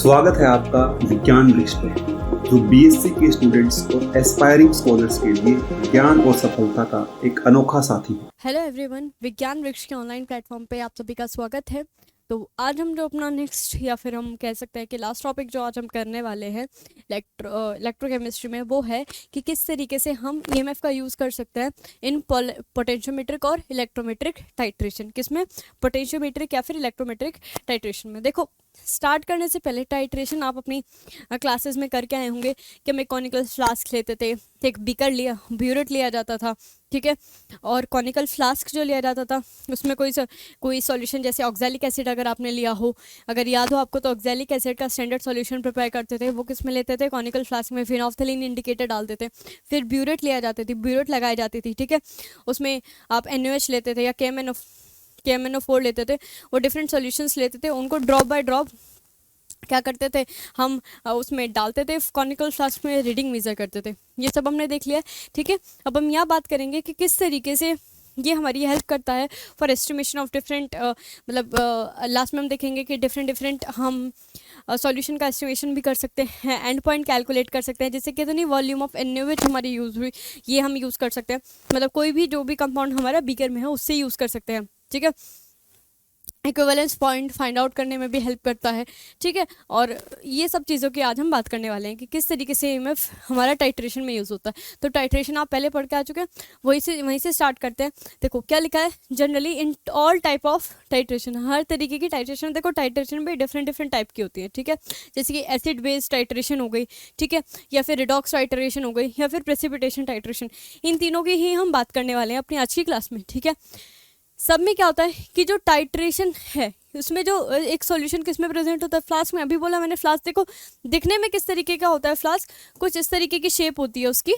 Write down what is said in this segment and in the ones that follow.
स्वागत है आपका विज्ञान वृक्ष पर, जो बीएससी के स्टूडेंट्स और एस्पायरिंग स्कॉलर्स के लिए ज्ञान और सफलता का एक अनोखा साथी है। हेलो एवरीवन, विज्ञान वृक्ष के ऑनलाइन प्लेटफॉर्म पे आप सभी का स्वागत है। तो आज हम जो अपना नेक्स्ट या फिर हम कह सकते हैं कि लास्ट टॉपिक जो आज हम करने वाले हैं इलेक्ट्रोकेमिस्ट्री में, वो है कि किस तरीके से हम ईएमएफ का यूज़ कर सकते हैं इन पोटेंशियोमेट्रिक और इलेक्ट्रोमेट्रिक टाइट्रेशन। किसमें? पोटेंशियोमेट्रिक या फिर इलेक्ट्रोमेट्रिक टाइट्रेशन में। देखो, स्टार्ट करने से पहले टाइट्रेशन आप अपनी क्लासेस में करके आए होंगे कि हम एक कॉनिकल फ्लास्क लेते थे, एक बीकर लिया, ब्यूरेट लिया जाता था, ठीक है। और कॉनिकल फ्लास्क जो लिया जाता था उसमें कोई सॉल्यूशन जैसे ऑक्सैलिक एसिड अगर आपने लिया हो, अगर याद हो आपको, तो ऑक्सैलिक एसिड का स्टैंडर्ड सॉल्यूशन प्रिपेयर करते थे, वो किस में लेते थे? कॉनिकल फ्लास्क में फिनोल्फथलीन इंडिकेटर डालते थे। फिर ब्यूरेट लिया जाती थी, ब्यूरेट लगाई जाती थी, ठीक है। उसमें आप NaOH लेते थे या KMnO4 लेते थे, वो डिफरेंट सॉल्यूशंस लेते थे, उनको ड्रॉप बाय ड्रॉप क्या करते थे हम उसमें डालते थे, कॉनिकल फ्लास्क में रीडिंग मेजर करते थे। ये सब हमने देख लिया, ठीक है। अब हम यहाँ बात करेंगे कि किस तरीके से ये हमारी हेल्प करता है फॉर एस्टिमेशन ऑफ डिफरेंट, मतलब लास्ट में हम देखेंगे कि डिफरेंट हम सॉल्यूशन का एस्टिमेशन भी कर सकते हैं, एंड पॉइंट कैलकुलेट कर सकते हैं, जैसे कितनी वॉल्यूम ऑफ NaOH हमारी यूज़ हुई, ये हम यूज़ कर सकते हैं। मतलब कोई भी जो भी कंपाउंड हमारा बीकर में है उससे यूज़ कर सकते हैं, ठीक है। इक्विवेलेंस पॉइंट फाइंड आउट करने में भी हेल्प करता है, ठीक है। और ये सब चीज़ों की आज हम बात करने वाले हैं कि किस तरीके से EMF हमारा टाइट्रेशन में यूज़ होता है। तो टाइट्रेशन आप पहले पढ़ के आ चुके हैं, वहीं से स्टार्ट करते हैं। देखो क्या लिखा है, generally in all type of titration, हर तरीके की टाइट्रेशन। देखो टाइट्रेशन भी डिफरेंट टाइप की होती है, ठीक है। जैसे कि एसिड बेस्ड टाइट्रेशन हो गई, ठीक है, या फिर रिडॉक्स टाइट्रेशन हो गई, या फिर प्रेसिपिटेशन टाइट्रेशन। इन तीनों की ही हम बात करने वाले हैं अपनी आज की क्लास में, ठीक है। सब में क्या होता है कि जो टाइट्रेशन है उसमें जो एक सॉल्यूशन किस में प्रेजेंट होता है? फ्लास्क में। अभी बोला मैंने फ्लास्क, देखो दिखने में किस तरीके का होता है फ्लास्क, कुछ इस तरीके की शेप होती है उसकी,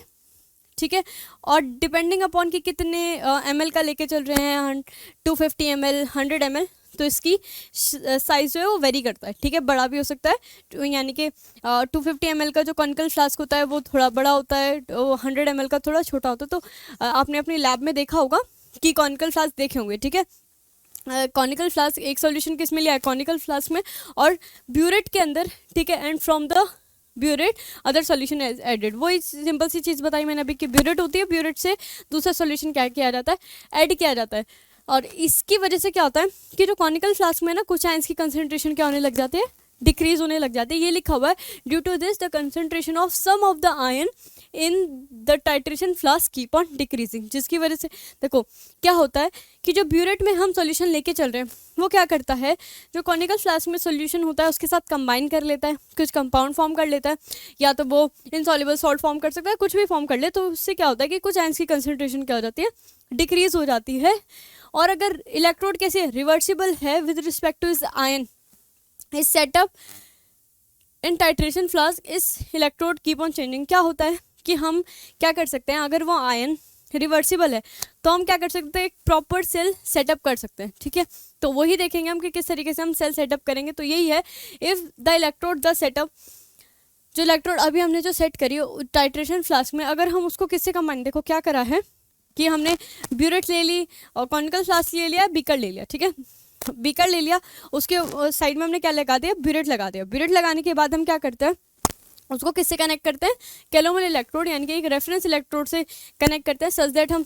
ठीक है। और डिपेंडिंग अपॉन कि कितने ml का लेके चल रहे हैं, 250 ml, 100 ml, तो इसकी साइज़ जो है वो वेरी करता है, ठीक है। बड़ा भी हो सकता है, यानी कि 250 ml का जो कॉनिकल फ्लास्क होता है वो थोड़ा बड़ा होता है, 100 ml का थोड़ा छोटा होता है। तो आपने अपनी लैब में देखा होगा कि कॉनिकल फ्लास्क देखे होंगे, ठीक है। कॉनिकल फ्लास्क एक सॉल्यूशन किस में लिया है? कॉनिकल फ्लास्क में, और ब्यूरेट के अंदर, ठीक है। And from the burette other solution is added. वही सिंपल सी चीज़ बताई मैंने अभी कि ब्यूरेट होती है, ब्यूरेट से दूसरा सॉल्यूशन क्या किया जाता है? ऐड किया जाता है। और इसकी वजह से क्या होता है कि जो कॉनिकल फ्लास्क में ना कुछ आयंस की कंसनट्रेशन क्या होने लग जाते हैं? डिक्रीज होने लग जाती है। ये लिखा हुआ है, due to this the concentration of some of the ion in the titration flask keep on decreasing. जिसकी वजह से देखो क्या होता है कि जो ब्यूरेट में हम सॉल्यूशन लेके चल रहे हैं वो क्या करता है, जो कॉनिकल फ्लास्क में सॉल्यूशन होता है उसके साथ कंबाइन कर लेता है, कुछ कंपाउंड फॉर्म कर लेता है, या तो वो इनसॉल्युबल सॉल्ट फॉर्म कर सकता है, कुछ भी फॉर्म कर ले। तो उससे क्या होता है कि कुछ आयंस की कंसनट्रेशन क्या हो जाती है? डिक्रीज हो जाती है। और अगर इलेक्ट्रोड कैसे रिवर्सिबल है विद रिस्पेक्ट टू इस आयन, इस सेटअप इन टाइट्रेशन फ्लास्क, इस इलेक्ट्रोड कीप ऑन चेंजिंग। क्या होता है कि हम क्या कर सकते हैं, अगर वो आयन रिवर्सिबल है तो हम क्या कर सकते हैं? एक प्रॉपर सेल सेटअप कर सकते हैं, ठीक है। तो वही देखेंगे हम कि किस तरीके से हम सेल सेटअप करेंगे। तो यही है, if the electrode the setup, जो इलेक्ट्रोड अभी हमने जो सेट करी टाइट्रेशन फ्लास्क में, अगर हम उसको किससे कंबाइन, देखो क्या करा है कि हमने ब्यूरेट ले ली और कॉनिकल फ्लास्क ले लिया, बीकर ले लिया, ठीक है। बीकर ले लिया, उसके साइड में हमने क्या लगा दिया? ब्यूरेट लगा दिया। ब्यूरेट लगाने के बाद हम क्या करते हैं? उसको किससे कनेक्ट करते हैं? कैलोमल इलेक्ट्रोड, यानी कि एक रेफरेंस इलेक्ट्रोड से कनेक्ट करते हैं, सच दैट हम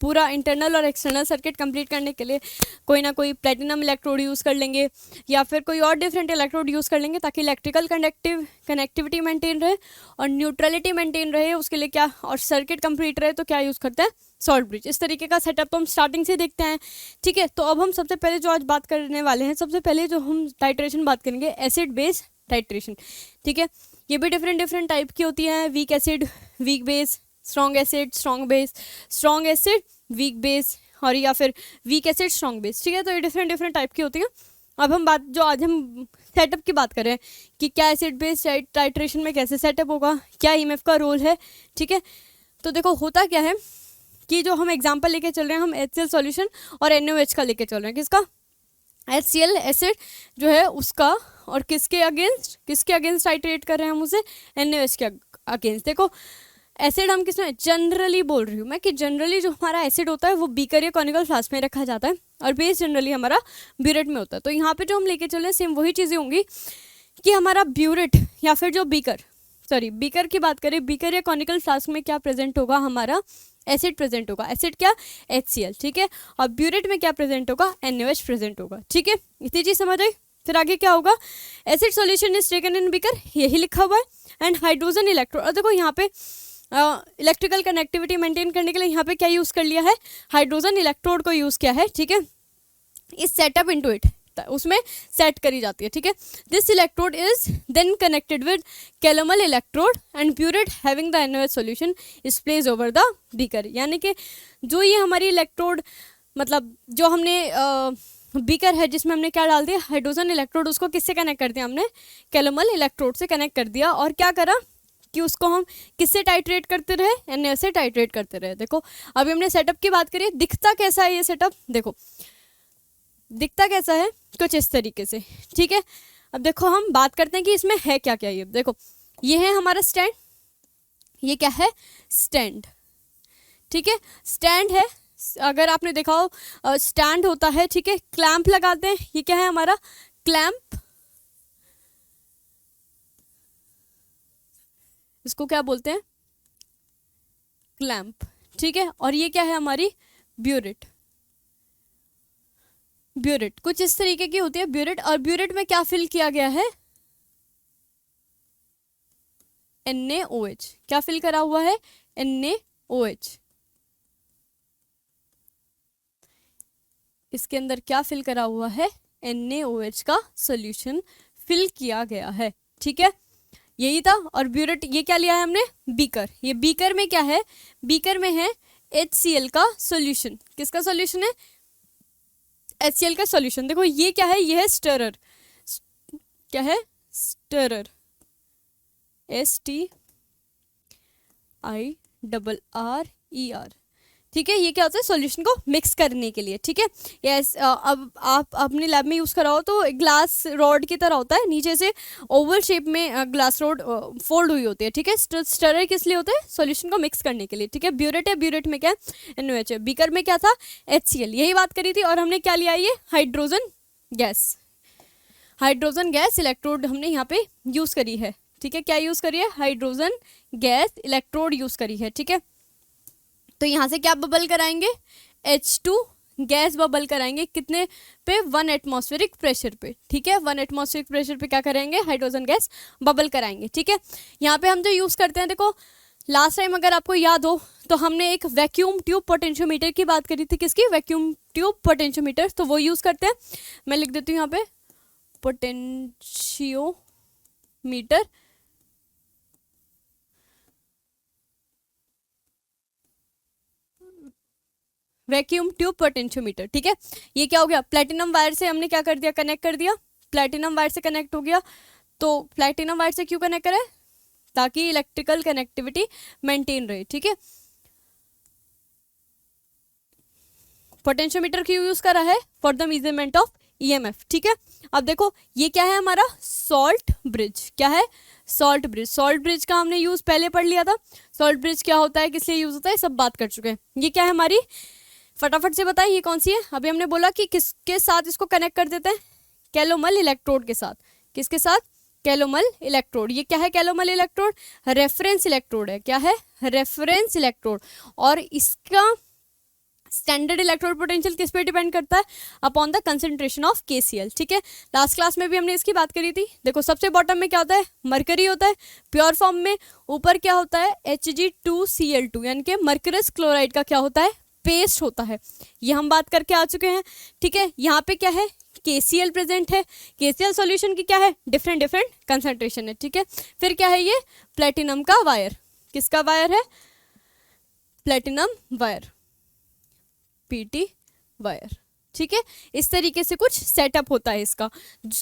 पूरा इंटरनल और एक्सटर्नल सर्किट कंप्लीट करने के लिए कोई ना कोई प्लेटिनम इलेक्ट्रोड यूज़ कर लेंगे या फिर कोई और डिफरेंट इलेक्ट्रोड यूज़ कर लेंगे, ताकि इलेक्ट्रिकल कनेक्टिविटी मेंटेन रहे और न्यूट्रलिटी मेंटेन रहे। उसके लिए क्या, और सर्किट कंप्लीट रहे, तो क्या यूज़ करते हैं? Salt bridge. इस तरीके का सेटअप तो हम स्टार्टिंग से देखते हैं, ठीक है। तो अब हम सबसे पहले जो आज बात करने वाले हैं, सबसे पहले जो हम टाइट्रेशन बात करेंगे, एसिड बेस टाइट्रेशन, ठीक है। ये भी डिफरेंट टाइप की होती हैं, weak acid, weak base, strong acid, strong base, strong acid, weak base, और या फिर वीक एसिड, स्ट्रॉन्ग बेस, ठीक है। तो ये डिफरेंट टाइप की होती हैं। अब हम आज हम सेटअप की बात कर रहे हैं कि क्या एसिड बेस टाइट्रेशन में कैसे सेटअप होगा, क्या EMF का रोल है, ठीक है। तो देखो होता क्या है कि जो हम एग्जाम्पल लेके चल रहे हैं, हम HCl सॉल्यूशन और NaOH का लेके चल रहे हैं। किसका? HCl एसिड जो है उसका, और किसके अगेंस्ट टाइट्रेट कर रहे हैं हम उसे? NaOH के अगेंस्ट। देखो एसिड हम किसमें, जनरली बोल रही हूँ मैं कि जनरली जो हमारा एसिड होता है वो बीकर या कॉनिकल फ्लास्क में रखा जाता है, और बेस जनरली हमारा ब्यूरेट में होता है। तो यहाँ पे जो हम लेके चले सेम वही चीज़ें होंगी कि हमारा ब्यूरेट या फिर जो बीकर की बात करें, बीकर या कॉनिकल फ्लास्क में क्या प्रेजेंट होगा, हमारा एसिड प्रेजेंट होगा। एसिड क्या, HCl, ठीक है। और ब्यूरेट में क्या प्रेजेंट होगा, NaOH प्रेजेंट होगा, ठीक है। इतनी चीज समझ आई। फिर आगे क्या होगा, acid solution is taken in beaker, यही लिखा हुआ है। एंड हाइड्रोजन इलेक्ट्रोड, और देखो यहाँ पे इलेक्ट्रिकल कनेक्टिविटी मेंटेन करने के लिए यहाँ पे क्या यूज कर लिया है, हाइड्रोजन इलेक्ट्रोड को यूज किया है, ठीक है। इज सेटअप इनटू इट, उसमें सेट करी जाती है, ठीक है। This electrode is then connected with calomel electrode and burette having the NaOH solution is placed over the beaker. यानी कि जो ये हमारी इलेक्ट्रोड, मतलब जो हमने बीकर है जिसमें हमने क्या डाल दिया, हाइड्रोजन इलेक्ट्रोड, उसको किससे कनेक्ट कर दिया, हमने कैलोमल इलेक्ट्रोड से कनेक्ट कर दिया। और क्या करा कि उसको हम किससे टाइट्रेट करते रहे, NaOH से टाइट्रेट करते रहे। देखो अभी हमने सेटअप की बात करी, दिखता कैसा है ये सेटअप, देखो दिखता कैसा है, कुछ इस तरीके से, ठीक है। अब देखो हम बात करते हैं कि इसमें है क्या क्या। ये देखो ये है हमारा स्टैंड, ये क्या है, स्टैंड, ठीक है। स्टैंड है, अगर आपने देखा हो स्टैंड होता है, ठीक है, क्लैंप लगाते हैं, ये क्या है हमारा क्लैंप, इसको क्या बोलते हैं, क्लैंप, ठीक है। और ये क्या है हमारी ब्यूरेट, ब्यूरेट कुछ इस तरीके की होती है ब्यूरेट। और ब्यूरेट में क्या फिल किया गया है, NaOH, क्या फिल करा हुआ है, NaOH। इसके अंदर क्या फिल करा हुआ है, NaOH का सॉल्यूशन फिल किया गया है, ठीक है, यही था। और ब्यूरेट, ये क्या लिया है हमने, बीकर, ये बीकर में क्या है, बीकर में है HCl का सॉल्यूशन। किसका सॉल्यूशन है, HCl का सॉल्यूशन। देखो ये क्या है, ये है स्टरर, क्या है, स्टरर, STIRRER, ठीक है। ये क्या होता है, सॉल्यूशन को मिक्स करने के लिए, ठीक है। यस, अब आप अपने लैब में यूज़ कराओ तो ग्लास रॉड की तरह होता है, नीचे से ओवल शेप में ग्लास रॉड फोल्ड हुई होती है, ठीक है। स्टरर किस लिए होता है, सॉल्यूशन को मिक्स करने के लिए, ठीक है। ब्यूरेट है, ब्यूरेट में क्या है, NaOH है। बीकर में क्या था, HCl, यही बात करी थी। और हमने क्या लिया, ये hydrogen gas, hydrogen gas electrode हमने यहाँ पे यूज़ करी है, ठीक है। क्या यूज़ करी है, हाइड्रोजन गैस इलेक्ट्रोड यूज़ करी है, ठीक है। तो यहाँ से क्या बबल कराएंगे, H2 गैस बबल कराएंगे, कितने पे, 1 एटमॉस्फेरिक प्रेशर पे, ठीक है। 1 एटमॉस्फेरिक प्रेशर पे क्या करेंगे, हाइड्रोजन गैस बबल कराएंगे, ठीक है। यहाँ पे हम जो यूज़ करते हैं, देखो लास्ट टाइम अगर आपको याद हो तो हमने एक वैक्यूम ट्यूब पोटेंशियोमीटर की बात करी थी, किसकी, वैक्यूम ट्यूब पोटेंशियोमीटर, तो वो यूज़ करते हैं। मैं लिख देती हूँ यहाँ पे पोटेंशियोमीटर, वैक्यूम ट्यूब पोटेंशियोमीटर, ठीक है। ये क्या हो गया, प्लेटिनम वायर से हमने क्या कर दिया, कनेक्ट कर दिया, प्लेटिनम वायर से कनेक्ट हो गया। तो प्लेटिनम वायर से क्यों कनेक्ट करें, ताकि इलेक्ट्रिकल कनेक्टिविटी मेंटेन रहे, ठीक है। पोटेंशियोमीटर क्यों यूज करा है, for the measurement of EMF, ठीक है। अब देखो ये क्या है हमारा सॉल्ट ब्रिज, क्या है, सॉल्ट ब्रिज। सॉल्ट ब्रिज का हमने यूज पहले पढ़ लिया था, सॉल्ट ब्रिज क्या होता है, किस लिए यूज होता है, सब बात कर चुके हैं। ये क्या है हमारी, फटाफट से बताइए ये कौन सी है। अभी हमने बोला कि किसके साथ इसको कनेक्ट कर देते हैं, कैलोमल इलेक्ट्रोड के साथ, किसके साथ, कैलोमल इलेक्ट्रोड। ये क्या है, कैलोमल इलेक्ट्रोड रेफरेंस इलेक्ट्रोड है, क्या है, रेफरेंस इलेक्ट्रोड। और इसका स्टैंडर्ड इलेक्ट्रोड पोटेंशियल किस पे डिपेंड करता है, upon the concentration of KCl, ठीक है। लास्ट क्लास में भी हमने इसकी बात करी थी। देखो सबसे बॉटम में क्या होता है, मरकरी होता है प्योर फॉर्म में, ऊपर क्या होता है, Hg2Cl2, यानी कि मरकरस क्लोराइड का क्या होता है, पेस्ट होता है। ये हम बात करके आ चुके हैं, ठीक है। यहाँ पे क्या है, KCl प्रेजेंट है, KCl सॉल्यूशन की क्या है, डिफरेंट डिफरेंट कंसंट्रेशन है, ठीक है। फिर क्या है, ये प्लेटिनम का वायर, किसका वायर है, प्लेटिनम वायर, PT वायर, ठीक है। इस तरीके से कुछ सेटअप होता है इसका।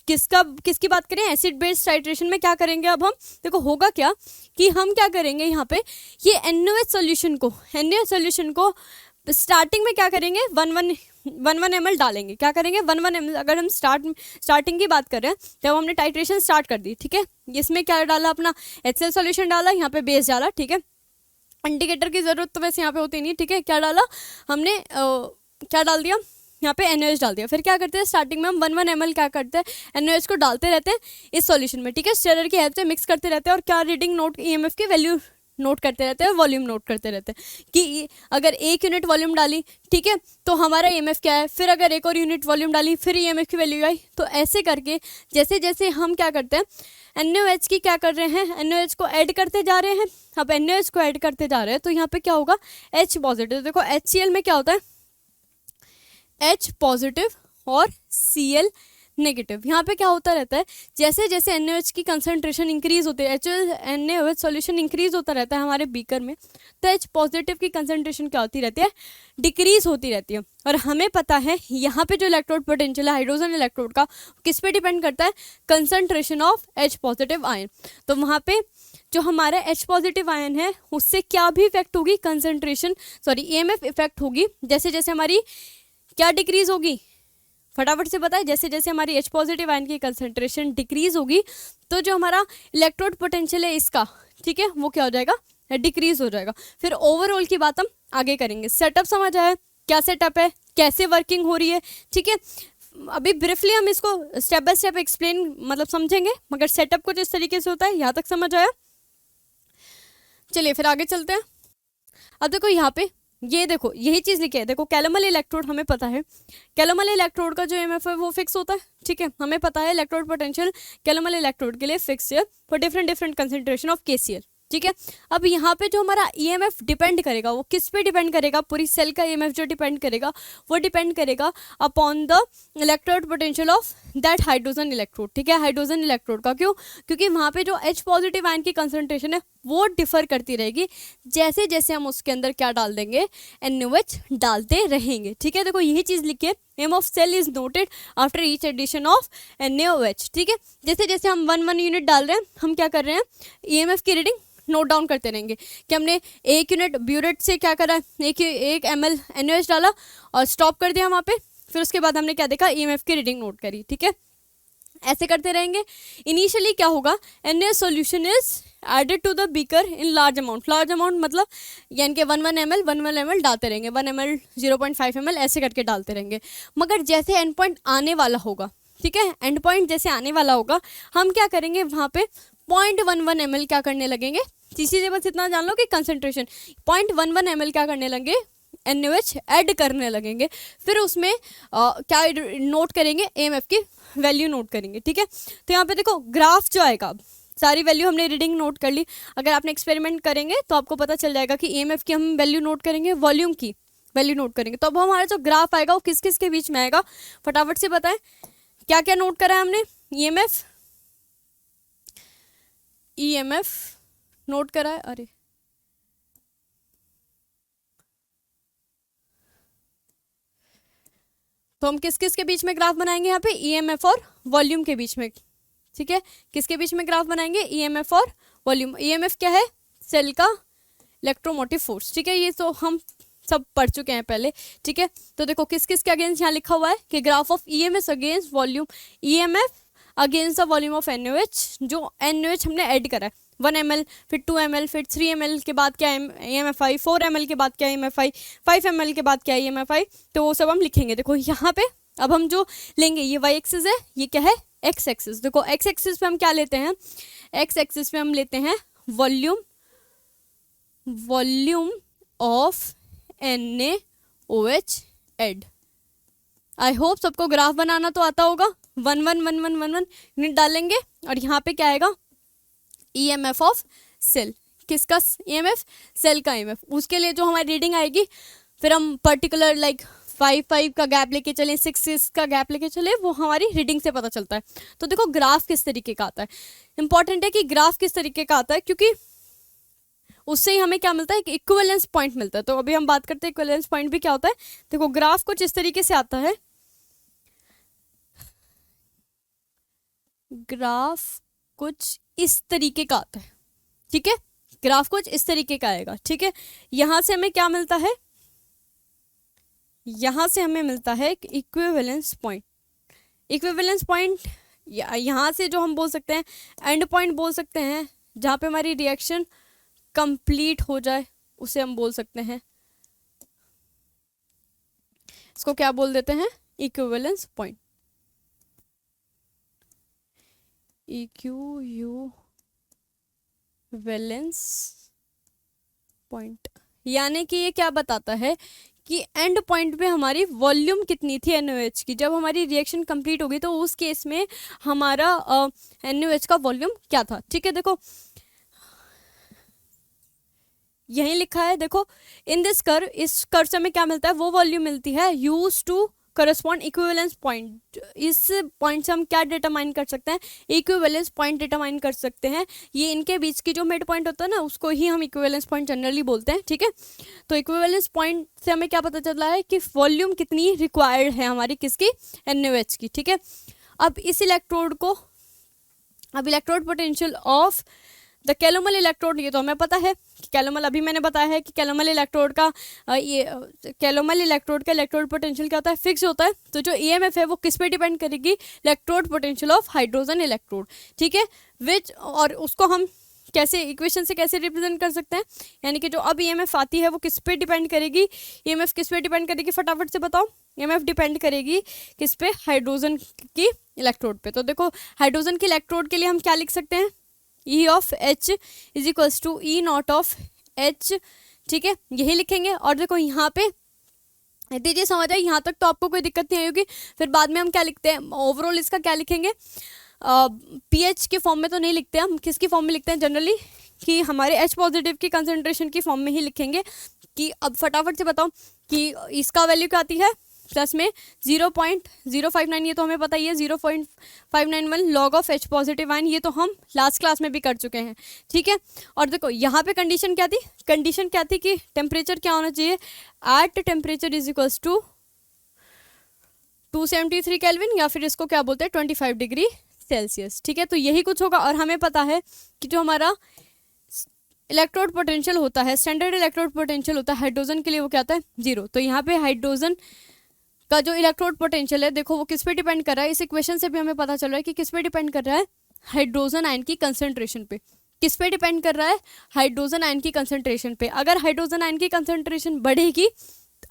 किसकी बात करें, एसिड बेस्ड टाइट्रेशन में क्या करेंगे अब हम, देखो होगा क्या कि हम क्या करेंगे, यहाँ पे ये NaOH सॉल्यूशन को स्टार्टिंग में क्या करेंगे, 1 ml डालेंगे, क्या करेंगे 1 ml। अगर हम स्टार्टिंग की बात कर रहे हैं तब हमने टाइट्रेशन स्टार्ट कर दी, ठीक है। इसमें क्या डाला, अपना HCl सॉल्यूशन डाला, यहाँ पे बेस डाला, ठीक है। इंडिकेटर की जरूरत तो वैसे यहाँ पे होती नहीं, ठीक है। क्या डाला हमने, क्या डाल दिया, यहाँ पे NaOH डाल दिया। फिर क्या करते हैं, स्टार्टिंग में हम 1 ml क्या करते हैं, NaOH को डालते रहते हैं इस सॉल्यूशन में, ठीक है। स्टेरर की हेल्प से मिक्स करते रहते हैं और क्या रीडिंग नोट, EMF की वैल्यू नोट करते रहते हैं, वॉल्यूम नोट करते रहते हैं कि अगर 1 यूनिट वॉल्यूम डाली, ठीक है, तो हमारा EMF क्या है, फिर अगर एक और यूनिट वॉल्यूम डाली फिर EMF की वैल्यू आई। तो ऐसे करके जैसे जैसे हम क्या करते हैं, NaOH की क्या कर रहे हैं, NaOH को ऐड करते जा रहे हैं। अब NaOH को ऐड करते जा रहे हैं तो यहाँ पे क्या होगा, H पॉजिटिव। देखो HCl में क्या होता है, H पॉजिटिव और Cl नेगेटिव। यहाँ पे क्या होता रहता है, जैसे जैसे NaOH की कंसंट्रेशन इंक्रीज होती है, NaOH सॉल्यूशन इंक्रीज होता रहता है हमारे बीकर में, तो H पॉजिटिव की कंसंट्रेशन क्या होती रहती है, डिक्रीज होती रहती है। और हमें पता है यहाँ पे जो इलेक्ट्रोड पोटेंशियल है हाइड्रोजन इलेक्ट्रोड का, किस पे डिपेंड करता है, concentration of H positive ion. तो वहाँ पे जो हमारा H पॉजिटिव आयन है उससे क्या भी इफेक्ट होगी, कंसंट्रेशन EMF इफेक्ट होगी। जैसे जैसे हमारी क्या डिक्रीज होगी, फटाफट से बताएं, जैसे जैसे हमारी H पॉजिटिव आयन की कंसंट्रेशन डिक्रीज होगी तो जो हमारा इलेक्ट्रोड पोटेंशियल है इसका, ठीक है, वो क्या हो जाएगा, डिक्रीज हो जाएगा। फिर ओवरऑल की बात हम आगे करेंगे। सेटअप समझ आया, क्या सेटअप है, कैसे वर्किंग हो रही है, ठीक है। अभी ब्रीफली हम इसको स्टेप बाय स्टेप एक्सप्लेन मतलब समझेंगे, मगर सेटअप कुछ इस तरीके से होता है। यहाँ तक समझ आया, चलिए फिर आगे चलते हैं। अब देखो यहाँ पे ये देखो यही चीज़ लिखी है, देखो कैलोमल इलेक्ट्रोड हमें पता है, कैलोमल इलेक्ट्रोड का जो EMF है वो फिक्स होता है, ठीक है। हमें पता है इलेक्ट्रोड पोटेंशियल कैलोमल इलेक्ट्रोड के लिए फिक्स है for different different concentration of KCl, ठीक है। अब यहाँ पे जो हमारा EMF डिपेंड करेगा वो किस पे डिपेंड करेगा, पूरी सेल का EMF जो डिपेंड करेगा वो डिपेंड करेगा upon the electrode potential of that hydrogen electrode, ठीक है, हाइड्रोजन इलेक्ट्रोड का। क्यों, क्योंकि वहाँ पे जो H पॉजिटिव आयन की कंसंट्रेशन है वो डिफर करती रहेगी जैसे जैसे हम उसके अंदर क्या डाल देंगे, NaOH डालते रहेंगे, ठीक है। देखो यही चीज़ लिखिए, M of cell is noted after each addition of NaOH, ठीक है। जैसे जैसे हम 1 यूनिट डाल रहे हैं हम क्या कर रहे हैं, EMF की रीडिंग नोट डाउन करते रहेंगे कि हमने 1 यूनिट ब्यूरेट से क्या करा, 1 ml NaOH डाला और स्टॉप कर दिया वहाँ पे। फिर उसके बाद हमने क्या देखा, EMF की रीडिंग नोट करी, ठीक है। ऐसे करते रहेंगे। इनिशियली क्या होगा, NaOH solution is added to the beaker in large amount मतलब यानी कि 1 ml डालते रहेंगे, 1 ml 0.5 ml ऐसे करके डालते रहेंगे। मगर जैसे एंड पॉइंट आने वाला होगा, ठीक है, एंड पॉइंट जैसे आने वाला होगा हम क्या करेंगे, वहाँ पे 0.11 ml क्या करने लगेंगे, किसी से बस इतना जान लो कि कंसंट्रेशन 0.11 ml क्या करने लगे, NaOH ऐड करने लगेंगे। फिर उसमें क्या नोट करेंगे, EMF की वैल्यू नोट करेंगे, ठीक है। तो यहाँ पे देखो ग्राफ जो आएगा, सारी वैल्यू हमने रीडिंग नोट कर ली। अगर आपने एक्सपेरिमेंट करेंगे तो आपको पता चल जाएगा कि EMF की हम वैल्यू नोट करेंगे, वॉल्यूम की वैल्यू नोट करेंगे। तो अब हमारा जो ग्राफ आएगा वो किस किस के बीच में आएगा, फटाफट से बताएं क्या क्या नोट करा है हमने। EMF नोट करा है, अरे तो हम किस किस के बीच में ग्राफ बनाएंगे, यहाँ पे EMF और वॉल्यूम के बीच में, ठीक है। किसके बीच में ग्राफ बनाएंगे, EMF और वॉल्यूम। EMF क्या है, सेल का इलेक्ट्रोमोटिव फोर्स, ठीक है, ये तो हम सब पढ़ चुके हैं पहले, ठीक है। तो देखो किस किस के अगेंस्ट यहाँ लिखा हुआ है कि graph of EMF against volume, EMF against the volume of NaOH, जो NaOH हमने ऐड करा है 1 ml, फिर 2 ml, फिर 3 ml के बाद क्या EMF आई, 4 ml के बाद क्या EMF आई, 5 ml के बाद क्या EMF आई, तो वो सब हम लिखेंगे। देखो यहाँ पे अब हम जो लेंगे ये y एक्सिस है, ये क्या है x एक्सिस। देखो x एक्सिस पे हम क्या लेते हैं, x एक्सिस पे हम लेते हैं volume of NaOH add. I hope सबको ग्राफ बनाना तो आता होगा। 1 1 1 1 1 1 यूनिट डालेंगे और यहाँ पे क्या आएगा, EMF ऑफ सेल, किसका EMF, सेल का EMF। उसके लिए जो हमारी रीडिंग आएगी फिर हम पर्टिकुलर लाइक 5 का गैप लेके चले, 6 का गैप लेके चले, वो हमारी रीडिंग से पता चलता है। तो देखो ग्राफ किस तरीके का आता है, इंपॉर्टेंट है कि ग्राफ किस तरीके का आता है, क्योंकि उससे ही हमें क्या मिलता है, एक इक्विवेलेंस पॉइंट मिलता है। तो अभी हम बात करते हैं इक्विवेलेंस पॉइंट भी क्या होता है। देखो ग्राफ कुछ इस तरीके से आता है, ग्राफ कुछ इस तरीके का आता है, ठीक है, ग्राफ कुछ इस तरीके का आएगा, ठीक है। यहां से हमें क्या मिलता है, यहां से हमें मिलता है एक इक्विवेलेंस पॉइंट। इक्विवेलेंस पॉइंट यहाँ से जो हम बोल सकते हैं एंड पॉइंट बोल सकते हैं, जहाँ पे हमारी रिएक्शन कंप्लीट हो जाए उसे हम बोल सकते हैं इसको क्या बोल देते हैं, इक्विवेलेंस पॉइंट, इक्विवेलेंस पॉइंट। यानी कि ये क्या बताता है कि एंड पॉइंट पे हमारी वॉल्यूम कितनी थी NaOH की, जब हमारी रिएक्शन कंप्लीट होगी तो उस केस में हमारा NaOH का वॉल्यूम क्या था। ठीक है, देखो यहीं लिखा है, देखो इन दिस कर्व, इस कर्व से हमें क्या मिलता है, वो वॉल्यूम मिलती है use to correspond equivalence point. इस पॉइंट से हम क्या डिटरमाइन कर सकते हैं, इक्विवेलेंस पॉइंट डिटरमाइन कर सकते हैं। ये इनके बीच की जो मिड पॉइंट होता है ना, उसको ही हम इक्विवेलेंस पॉइंट जनरली बोलते हैं। ठीक है, तो इक्विवेलेंस पॉइंट से हमें क्या पता चल रहा है कि वॉल्यूम कितनी रिक्वायर्ड है हमारी, किसकी, NaOH की। ठीक है, अब इस इलेक्ट्रोड को, अब electrode potential of the calomel electrode, ये तो हमें पता है कि कैलोमल, अभी मैंने बताया है कि कैलोमल इलेक्ट्रोड का कैलोमल इलेक्ट्रोड का इलेक्ट्रोड पोटेंशियल क्या होता है, फिक्स होता है। तो जो EMF है वो किस पे डिपेंड करेगी, electrode potential of hydrogen electrode. ठीक है, विच, और उसको हम कैसे इक्वेशन से कैसे रिप्रेजेंट कर सकते हैं, यानी कि जो अब EMF आती है वो किस पे डिपेंड करेगी, EMF किस पे डिपेंड करेगी, फटाफट से बताओ। EMF डिपेंड करेगी किस पे, हाइड्रोजन की इलेक्ट्रोड पे। तो देखो हाइड्रोजन की इलेक्ट्रोड के लिए हम क्या लिख सकते हैं, E of H is equals to E naught of H। ठीक है, यही लिखेंगे। और देखो यहाँ पे इतनी चीज समझ आई, यहाँ तक तो आपको कोई दिक्कत नहीं आई होगी। फिर बाद में हम क्या लिखते हैं, ओवरऑल इसका क्या लिखेंगे, pH के फॉर्म में तो नहीं लिखते, हम किसकी फॉर्म में लिखते हैं जनरली, कि हमारे H पॉजिटिव की कंसंट्रेशन की फॉर्म में ही लिखेंगे। कि अब फटाफट से बताओ कि इसका वैल्यू क्या आती है, प्लस में 0.059, ये तो हमें पता ही है, 0.591 log of H positive ion, ये तो हम लास्ट क्लास में भी कर चुके हैं। ठीक है, और देखो यहाँ पे कंडीशन क्या थी, कंडीशन क्या थी कि टेम्परेचर क्या होना चाहिए, at temperature is equals to 273 kelvin, या फिर इसको क्या बोलते हैं 25 डिग्री सेल्सियस। ठीक है, तो यही कुछ होगा। और हमें पता है कि जो हमारा इलेक्ट्रोड पोटेंशियल होता है, स्टैंडर्ड इलेक्ट्रोड पोटेंशियल होता है हाइड्रोजन के लिए, वो क्या होता है, 0। तो यहाँ पे हाइड्रोजन का जो इलेक्ट्रोड पोटेंशियल है, देखो वो किस पे डिपेंड कर रहा है, इस इक्वेशन से भी हमें पता चल रहा है कि किस पे डिपेंड कर रहा है, हाइड्रोजन आयन की कंसंट्रेशन पे। किस पे डिपेंड कर रहा है, हाइड्रोजन आयन की कंसंट्रेशन पे। अगर हाइड्रोजन आयन की कंसंट्रेशन बढ़ेगी,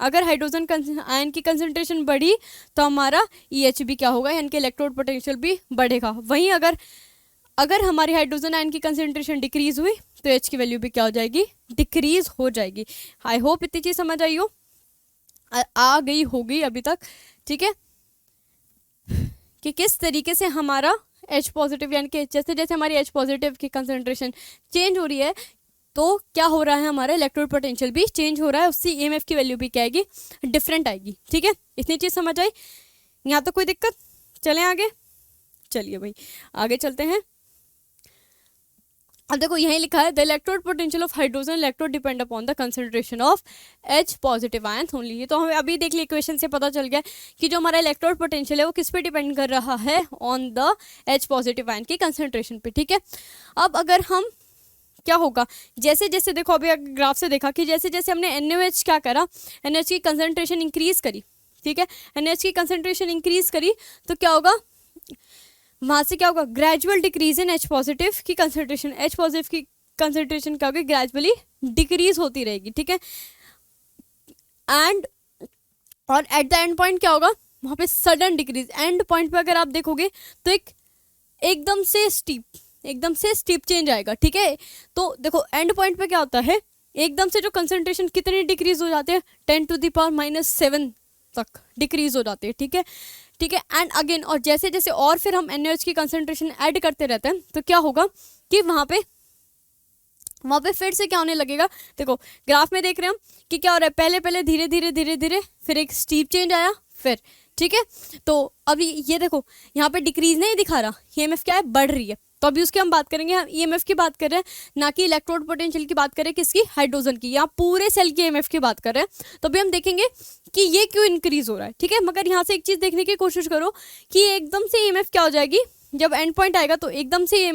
अगर हाइड्रोजन आयन की कंसंट्रेशन बढ़ी तो हमारा EH भी क्या होगा, यानी कि इलेक्ट्रोड पोटेंशियल भी बढ़ेगा। वहीं अगर हमारी हाइड्रोजन आयन की कंसंट्रेशन डिक्रीज हुई तो H की वैल्यू भी क्या हो जाएगी, डिक्रीज हो जाएगी। आई होप इतनी चीज समझ आई हो, आ गई होगी अभी तक। ठीक है, कि किस तरीके से हमारा H पॉजिटिव, यानी कि जैसे जैसे हमारी H पॉजिटिव की कंसंट्रेशन चेंज हो रही है तो क्या हो रहा है, हमारा इलेक्ट्रोड पोटेंशियल भी चेंज हो रहा है, उससे EMF की वैल्यू भी क्या आएगी, डिफरेंट आएगी। ठीक है, इतनी चीज समझ आई, यहाँ तो कोई दिक्कत, चलें आगे, चलिए भाई आगे चलते हैं। अब देखो यही लिखा है, the electrode potential of hydrogen electrode depend upon the concentration of H positive ions only. ये तो हमें अभी देख ली इक्वेशन से पता चल गया कि जो हमारा इलेक्ट्रोड पोटेंशियल है वो किस पे डिपेंड कर रहा है, on the H positive ion की कंसंट्रेशन पे। ठीक है, अब अगर हम क्या होगा, जैसे जैसे देखो अभी ग्राफ से देखा कि जैसे जैसे हमने NaOH क्या करा, NaOH की कंसंट्रेशन इंक्रीज करी। ठीक है, NaOH की कंसंट्रेशन इंक्रीज करी तो क्या होगा, वहाँ से क्या होगा, gradual decrease in H positive की कंसंट्रेशन, H पॉजिटिव की कंसंट्रेशन क्या होगी, ग्रेजुअली डिक्रीज होती रहेगी। ठीक है, एंड और एट द एंड पॉइंट क्या होगा, वहाँ पे सडन डिक्रीज। एंड पॉइंट पे अगर आप देखोगे तो एकदम से स्टीप चेंज आएगा। ठीक है, तो देखो एंड पॉइंट पे क्या होता है, एकदम से जो कंसंट्रेशन कितनी डिक्रीज हो जाते हैं, 10⁻⁻7 तक डिक्रीज हो जाती है। ठीक है, ठीक है, एंड अगेन, और जैसे जैसे और फिर हम NaOH की कंसंट्रेशन ऐड करते रहते हैं तो क्या होगा कि वहाँ पे फिर से क्या होने लगेगा, देखो ग्राफ में देख रहे हैं हम कि क्या हो रहा है, पहले पहले धीरे धीरे धीरे धीरे फिर एक स्टीप चेंज आया फिर। ठीक है, तो अभी ये देखो यहाँ पे डिक्रीज नहीं दिखा रहा, EMF क्या है, बढ़ रही है। तो अभी उसकी हम बात करेंगे, हम EMF की बात कर रहे हैं, ना कि इलेक्ट्रोड पोटेंशियल की बात कर रहे हैं, किसकी, हाइड्रोजन की, यहाँ पूरे सेल की EMF की बात कर रहे हैं। तो अभी हम देखेंगे कि ये क्यों इंक्रीज हो रहा है। ठीक है, मगर यहाँ से एक चीज़ देखने की कोशिश करो कि एकदम से EMF क्या हो जाएगी, जब एंड पॉइंट आएगा तो एकदम से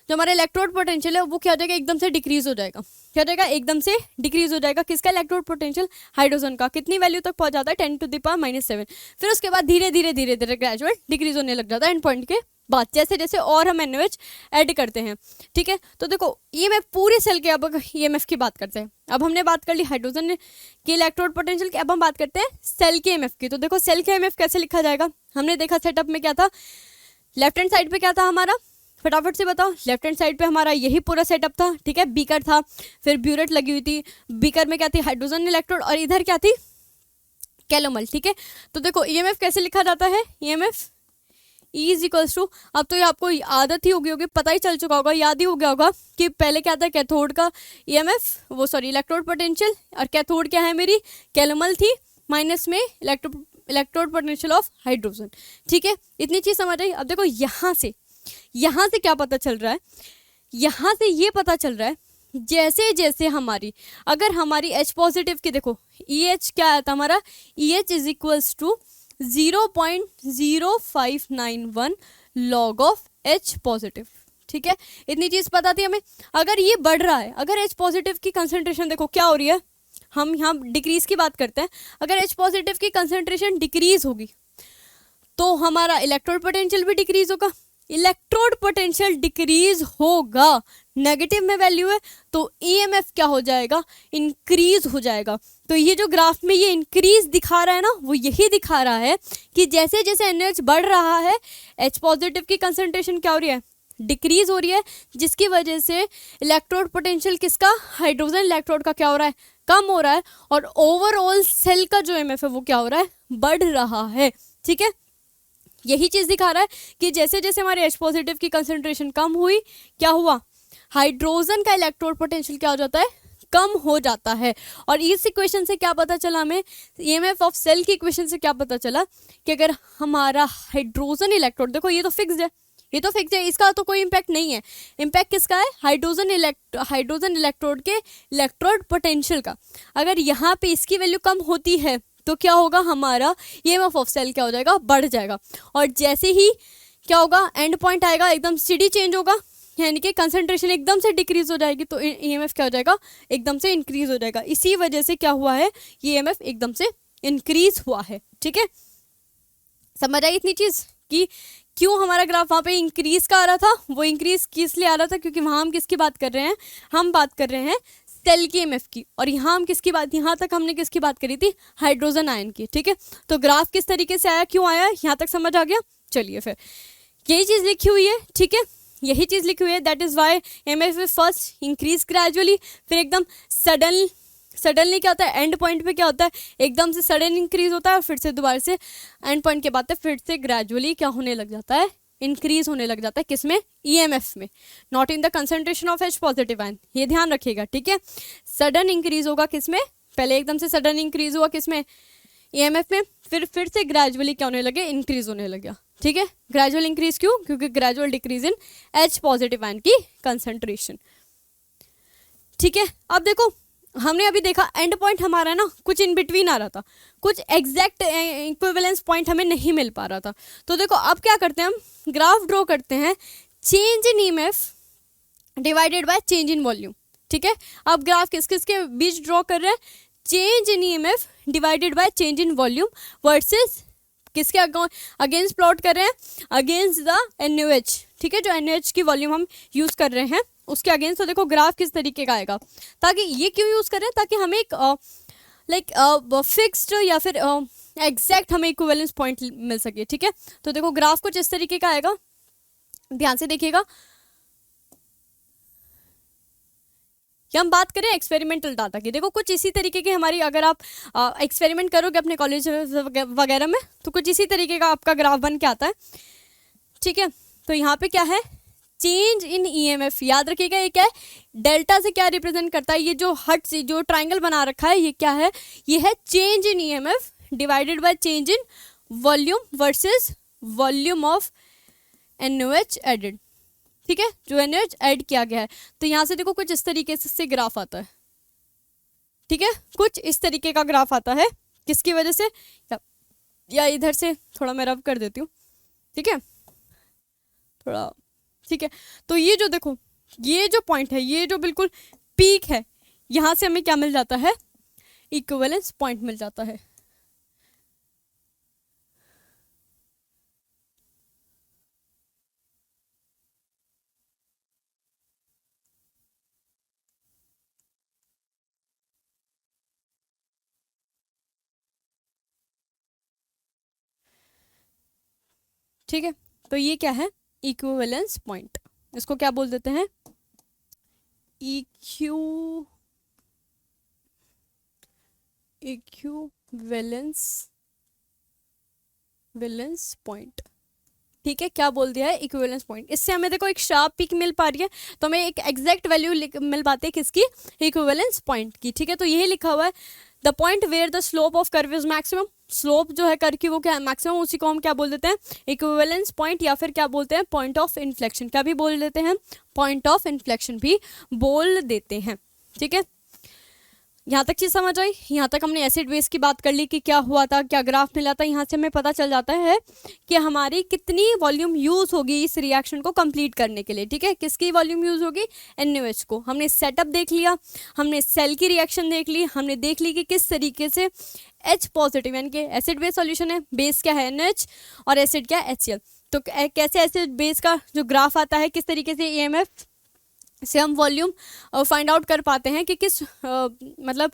जो हमारा इलेक्ट्रोड पोटेंशियल है वो क्या हो जाएगा, एकदम से डिक्रीज हो जाएगा। क्या हो जाएगा, एकदम से डिक्रीज हो जाएगा, किसका, इलेक्ट्रोड पोटेंशियल, हाइड्रोजन का। कितनी वैल्यू तक पहुंच जाता है, 10⁻⁻⁷। फिर उसके बाद धीरे धीरे धीरे धीरे ग्रेजुअल डिक्रीज होने लग जाता है एंड पॉइंट के बात, जैसे जैसे और हम NaOH ऐड करते हैं, ठीक है। तो देखो EMF पूरे सेल के, अब EMF की बात करते हैं। अब हमने बात कर ली हाइड्रोजन की इलेक्ट्रोड पोटेंशियल की, अब हम बात करते हैं सेल के EMF की। तो देखो सेल के EMF कैसे लिखा जाएगा, हमने देखा सेटअप में क्या था, लेफ्ट हैंड साइड पे क्या था हमारा, फटाफट से बताओ। लेफ्ट हैंड साइड पे हमारा यही पूरा सेटअप था, ठीक है। बीकर था, फिर ब्यूरेट लगी हुई थी, बीकर में क्या थी, हाइड्रोजन इलेक्ट्रोड, और इधर क्या थी, कैलोमल, ठीक है। तो देखो EMF कैसे लिखा जाता है, EMF E is equals to, अब तो ये आपको आदत ही होगी, पता ही चल चुका होगा, याद ही हो गया होगा कि पहले क्या था, कैथोड का EMF, वो सॉरी इलेक्ट्रोड पोटेंशियल, और कैथोड क्या है मेरी, कैलोमल थी, माइनस में इलेक्ट्रोड पोटेंशियल ऑफ हाइड्रोजन, ठीक है। इतनी चीज समझ आई। अब देखो यहाँ से क्या पता चल रहा है, यहाँ से ये पता चल रहा है जैसे जैसे हमारी, अगर हमारी H पॉजिटिव की देखो EH क्या आया था हमारा, EH is equals to 0.0591 log of H positive, ठीक है। इतनी चीज पता थी हमें। अगर ये बढ़ रहा है, अगर H पॉजिटिव की कंसंट्रेशन देखो क्या हो रही है, हम यहाँ डिक्रीज की बात करते हैं, अगर H पॉजिटिव की कंसंट्रेशन डिक्रीज होगी तो हमारा इलेक्ट्रोड पोटेंशियल भी डिक्रीज होगा, इलेक्ट्रोड पोटेंशियल डिक्रीज होगा, नेगेटिव में वैल्यू है तो EMF क्या हो जाएगा, इंक्रीज हो जाएगा। तो ये जो ग्राफ में ये इंक्रीज दिखा रहा है ना, वो यही दिखा रहा है कि जैसे जैसे NaOH बढ़ रहा है, H पॉजिटिव की कंसंट्रेशन क्या हो रही है, डिक्रीज हो रही है, जिसकी वजह से इलेक्ट्रोड पोटेंशियल किसका, हाइड्रोजन इलेक्ट्रोड का क्या हो रहा है, कम हो रहा है, और ओवरऑल सेल का जो EMF है वो क्या हो रहा है, बढ़ रहा है, ठीक है। यही चीज दिखा रहा है कि जैसे जैसे हमारे H पॉजिटिव की कंसंट्रेशन कम हुई, क्या हुआ, हाइड्रोजन का इलेक्ट्रोड पोटेंशियल क्या हो जाता है, कम हो जाता है। और इस इक्वेशन से क्या पता चला हमें, EMF ऑफ सेल की इक्वेशन से क्या पता चला कि अगर हमारा हाइड्रोजन इलेक्ट्रोड, देखो ये तो फिक्स्ड है, ये तो फिक्स है, इसका तो कोई इम्पैक्ट नहीं है। इम्पैक्ट किसका है, हाइड्रोजन इलेक्ट्रोड के इलेक्ट्रोड पोटेंशियल का। अगर यहाँ पे इसकी वैल्यू कम होती है तो क्या होगा, हमारा EMF ऑफ सेल क्या हो जाएगा, बढ़ जाएगा। और जैसे ही क्या होगा, एंड पॉइंट आएगा, एकदम स्टेडी चेंज होगा, यानी कि कंसंट्रेशन एकदम से डिक्रीज हो जाएगी, तो EMF क्या हो जाएगा, एकदम से इंक्रीज हो जाएगा। इसी वजह से क्या हुआ है, EMF एकदम से इंक्रीज हुआ है, ठीक है। समझ आई इतनी चीज कि क्यों हमारा ग्राफ वहाँ पे इंक्रीज का आ रहा था, वो इंक्रीज किस लिए आ रहा था, क्योंकि वहाँ हम किसकी बात कर रहे हैं, हम बात कर रहे हैं सेल की EMF की, और यहाँ हम किसकी बात, यहाँ तक हमने किसकी बात करी थी, हाइड्रोजन आयन की, ठीक है। तो ग्राफ किस तरीके से आया, क्यों आया, यहाँ तक समझ आ गया। चलिए फिर यही चीज़ लिखी हुई है, ठीक है, यही चीज़ लिखी हुई है, that is why EMF is first increase gradually, फिर एकदम सडनली क्या होता है, एंड पॉइंट पे क्या होता है, एकदम से सडन इंक्रीज होता है, और फिर से दोबारा से एंड पॉइंट के बाद फिर से ग्रेजुअली क्या होने लग जाता है, इंक्रीज होने लग जाता है, किसमें, EMF में, not in the concentration of H positive ion, ये ध्यान रखिएगा, ठीक है। सडन इंक्रीज होगा किसमें, पहले एकदम से सडन इंक्रीज हुआ किसमें, EMF में, फिर से ग्रेजुअली क्या होने लगे, इंक्रीज होने लगा, ठीक है। ग्रेजुअल इंक्रीज क्यों, क्योंकि gradual decrease in H positive ion की कंसंट्रेशन, ठीक है। अब देखो हमने अभी देखा एंड पॉइंट हमारा ना कुछ इन बिटवीन आ रहा था, कुछ एग्जैक्ट इक्विवेलेंस पॉइंट हमें नहीं मिल पा रहा था। तो देखो अब क्या करते हैं, हम ग्राफ ड्रॉ करते हैं, change in EMF divided by change in volume, ठीक है। अब ग्राफ किस किस के बीच ड्रॉ कर रहे हैं, change in EMF divided by change in volume versus किसके अगेंस्ट प्लॉट कर रहे हैं, अगेंस्ट द NaOH, ठीक है, जो NaOH की वॉल्यूम हम यूज कर रहे हैं उसके अगेंस्ट। तो देखो ग्राफ किस तरीके का आएगा, ताकि ये क्यों यूज करें, ताकि हमें एक लाइक फिक्स्ड या फिर एग्जैक्ट हमें इक्विवेलेंस पॉइंट मिल सके, ठीक है। तो देखो ग्राफ कुछ इस तरीके का आएगा, ध्यान से देखिएगा। हम बात करें एक्सपेरिमेंटल डाटा की, देखो कुछ इसी तरीके की हमारी, अगर आप एक्सपेरिमेंट करोगे अपने कॉलेज वगैरह में तो कुछ इसी तरीके का आपका ग्राफ बन के आता है, ठीक है। तो यहाँ पे क्या है, चेंज इन EMF, याद रखिएगा ये क्या है, डेल्टा से क्या रिप्रेजेंट करता है, ये जो हट से जो ट्राइंगल बना रखा है ये क्या है, ये है change in EMF divided by change in volume versus volume of NaOH added, ठीक है, जो NaOH ऐड किया गया है। तो यहाँ से देखो कुछ इस तरीके से ग्राफ आता है, ठीक है, कुछ इस तरीके का ग्राफ आता है, किसकी वजह से, या इधर से थोड़ा मैं रब कर देती हूँ, ठीक है, थोड़ा, ठीक है। तो ये जो देखो ये जो पॉइंट है, ये जो बिल्कुल पीक है, यहाँ से हमें क्या मिल जाता है, इक्विवेलेंस पॉइंट मिल जाता है, ठीक है, तो ये क्या है, इक्विवेलेंस पॉइंट, इसको क्या बोल देते हैं, इक्विवेलेंस पॉइंट। ठीक है, क्या बोल दिया है, इक्विवेलेंस पॉइंट। इससे हमें देखो एक शार्प पीक मिल पा रही है, तो हमें एक एग्जैक्ट वैल्यू मिल पाती है किसकी, इक्विवेलेंस पॉइंट की। ठीक है, तो यही लिखा हुआ है, the point where the slope of curve is maximum, slope जो है कर्व की वो क्या है, मैक्सिमम, उसी को हम क्या बोल देते हैं, इक्विवेलेंस पॉइंट, या फिर क्या बोलते हैं, पॉइंट ऑफ इन्फ्लेक्शन। क्या भी बोल देते हैं, पॉइंट ऑफ इन्फ्लेक्शन भी बोल देते हैं। ठीक है, यहाँ तक चीज़ समझ आई। यहाँ तक हमने एसिड बेस की बात कर ली कि क्या हुआ था, क्या ग्राफ मिला था। यहाँ से हमें पता चल जाता है कि हमारी कितनी वॉल्यूम यूज़ होगी इस रिएक्शन को कंप्लीट करने के लिए। ठीक है, किसकी वॉल्यूम यूज़ होगी, NaOH को। हमने सेटअप देख लिया, हमने सेल की रिएक्शन देख ली, हमने देख ली कि किस तरीके से H पॉजिटिव यानी कि एसिड बेस सॉल्यूशन है, बेस क्या है NaOH और एसिड क्या है HCl। तो कैसे एसिड बेस का जो ग्राफ आता है, किस तरीके से EMF से हम वॉल्यूम फाइंड आउट कर पाते हैं कि किस मतलब